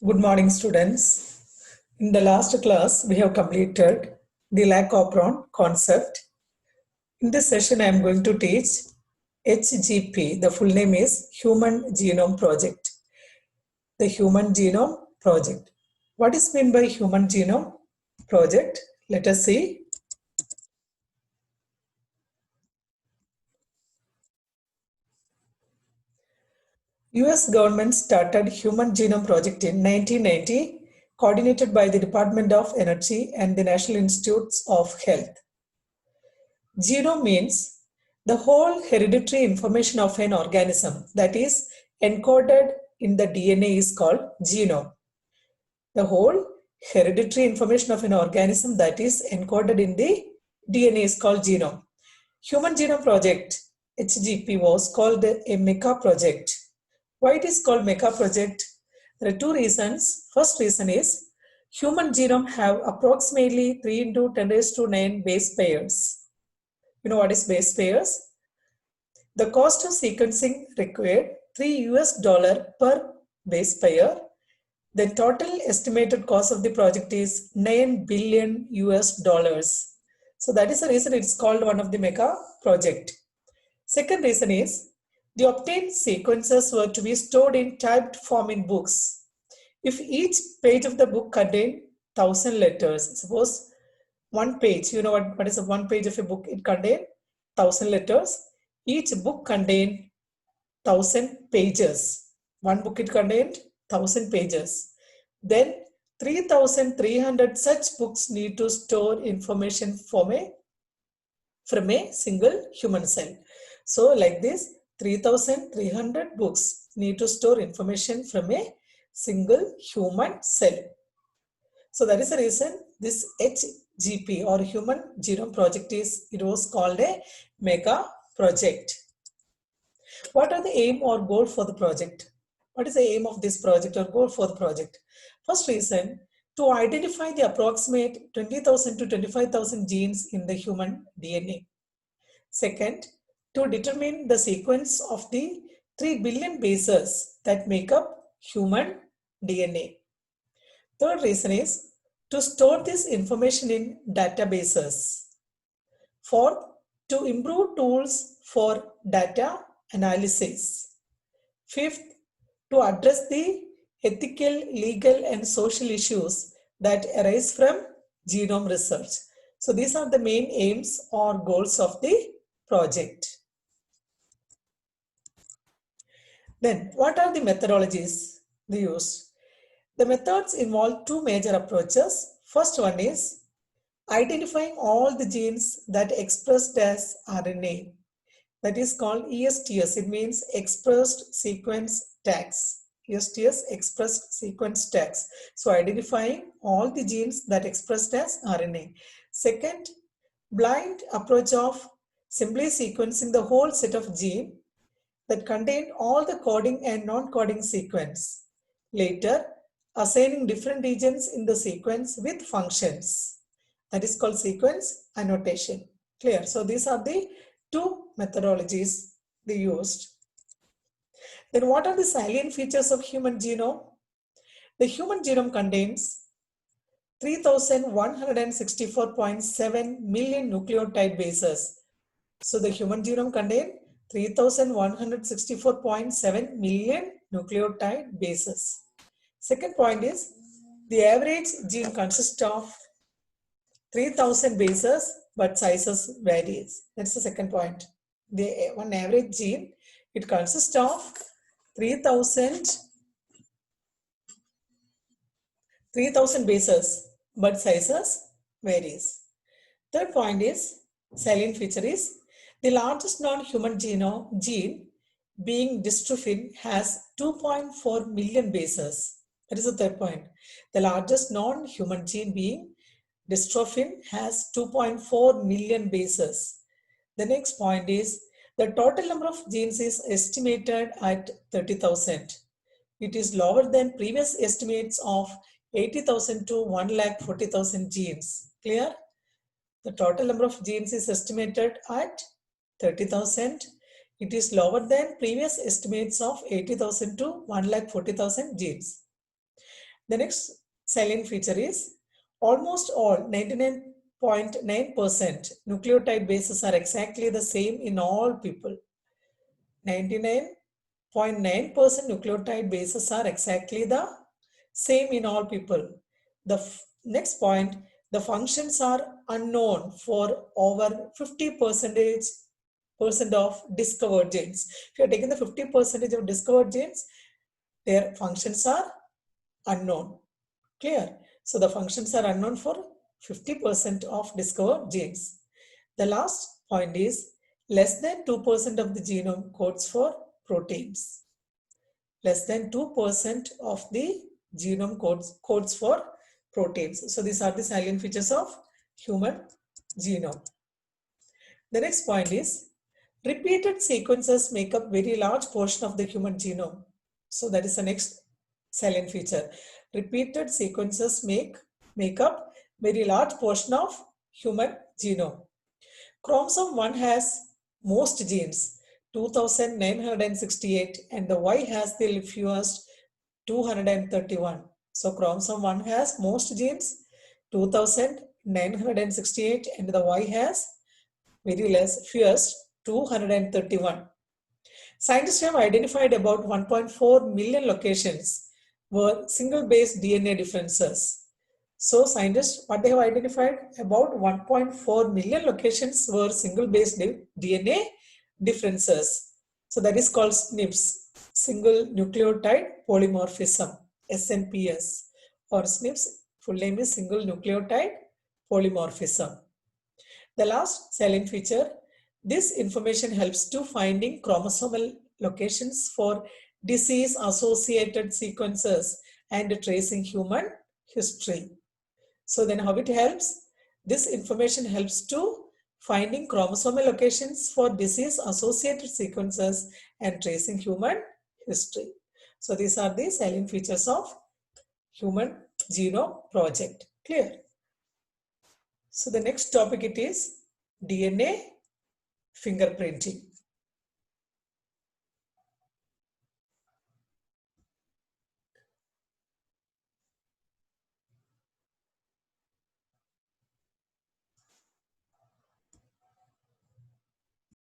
Good morning, students. In the last class, we have completed the lac operon concept. In this session, I am going to teach HGP. The full name is Human Genome Project. The Human Genome Project. What is meant by Human Genome Project? Let us see. US government started Human Genome Project in 1990, coordinated by the Department of Energy and the National Institutes of Health. Genome means the whole hereditary information of an organism that is encoded in the DNA is called genome. The whole hereditary information of an organism that is encoded in the DNA is called genome. Human Genome Project, HGP, was called a MECA project. Why it is called MECA project? There are two reasons. First reason is human genome have approximately 3 into 10 raised to 9 base pairs. You know what is base pairs? The cost of sequencing required $3 per base pair. The total estimated cost of the project is $9 billion. So that is the reason it's called one of the MECA project. Second reason is the obtained sequences were to be stored in typed form in books. If each page of the book contained 1,000 letters, suppose one page, you know what is a one page of a book? It contained 1,000 letters. Each book contained 1,000 pages. One book it contained 1,000 pages. Then 3,300 such books need to store information from a single human cell. So like this, 3,300 books need to store information from a single human cell. So that is the reason this HGP or Human Genome Project was called a MECA project. What are the aim or goal for the project? What is the aim of this project or goal for the project? First reason, to identify the approximate 20,000 to 25,000 genes in the human DNA. Second, to determine the sequence of the 3 billion bases that make up human DNA. Third reason is to store this information in databases. Fourth, to improve tools for data analysis. Fifth, to address the ethical, legal, and social issues that arise from genome research. So these are the main aims or goals of the project. Then, what are the methodologies they used? The methods involve two major approaches. First one is identifying all the genes that expressed as RNA. That is called ESTS. It means expressed sequence tags. ESTS, expressed sequence tags. So identifying all the genes that expressed as RNA. Second, blind approach of simply sequencing the whole set of genes that contain all the coding and non-coding sequence. Later, assigning different regions in the sequence with functions. That is called sequence annotation. Clear? So these are the two methodologies they used. Then what are the salient features of human genome? The human genome contains 3,164.7 million nucleotide bases. So the human genome contains 3,164.7 million nucleotide bases. Second point is the average gene consists of 3,000 bases, but sizes varies. That's the second point. The one average gene, it consists of 3,000 bases, but sizes varies. Third point is salient feature is the largest non-human gene being dystrophin has 2.4 million bases. That is the third point. The largest non-human gene being dystrophin has 2.4 million bases. The next point is the total number of genes is estimated at 30,000. It is lower than previous estimates of 80,000 to 1,40,000 genes. Clear? The total number of genes is estimated at 30,000. It is lower than previous estimates of 80,000 to 1,40,000 genes. The next salient feature is almost all 99.9% nucleotide bases are exactly the same in all people. 99.9% nucleotide bases are exactly the same in all people. The next point, the functions are unknown for over 50% of discovered genes. If you are taking the 50% of discovered genes, their functions are unknown. Clear? So the functions are unknown for 50% of discovered genes. The last point is less than 2% of the genome codes for proteins. Less than 2% of the genome codes for proteins. So these are the salient features of human genome. The next point is repeated sequences make up very large portion of the human genome. So that is the next salient feature. Repeated sequences make up very large portion of human genome. Chromosome 1 has most genes, 2968, and the Y has the fewest, 231. So chromosome 1 has most genes, 2968, and the Y has very less, fewest, 231. Scientists have identified about 1.4 million locations were single base DNA differences. So scientists, what they have identified, about 1.4 million locations were single base DNA differences. So that is called SNPs, single nucleotide polymorphism, SNPS, or SNPs, full name is single nucleotide polymorphism. The last salient feature, this information helps to finding chromosomal locations for disease associated sequences and tracing human history. So then how it helps? This information helps to finding chromosomal locations for disease associated sequences and tracing human history. So these are the salient features of Human Genome Project. Clear? So the next topic it is DNA fingerprinting.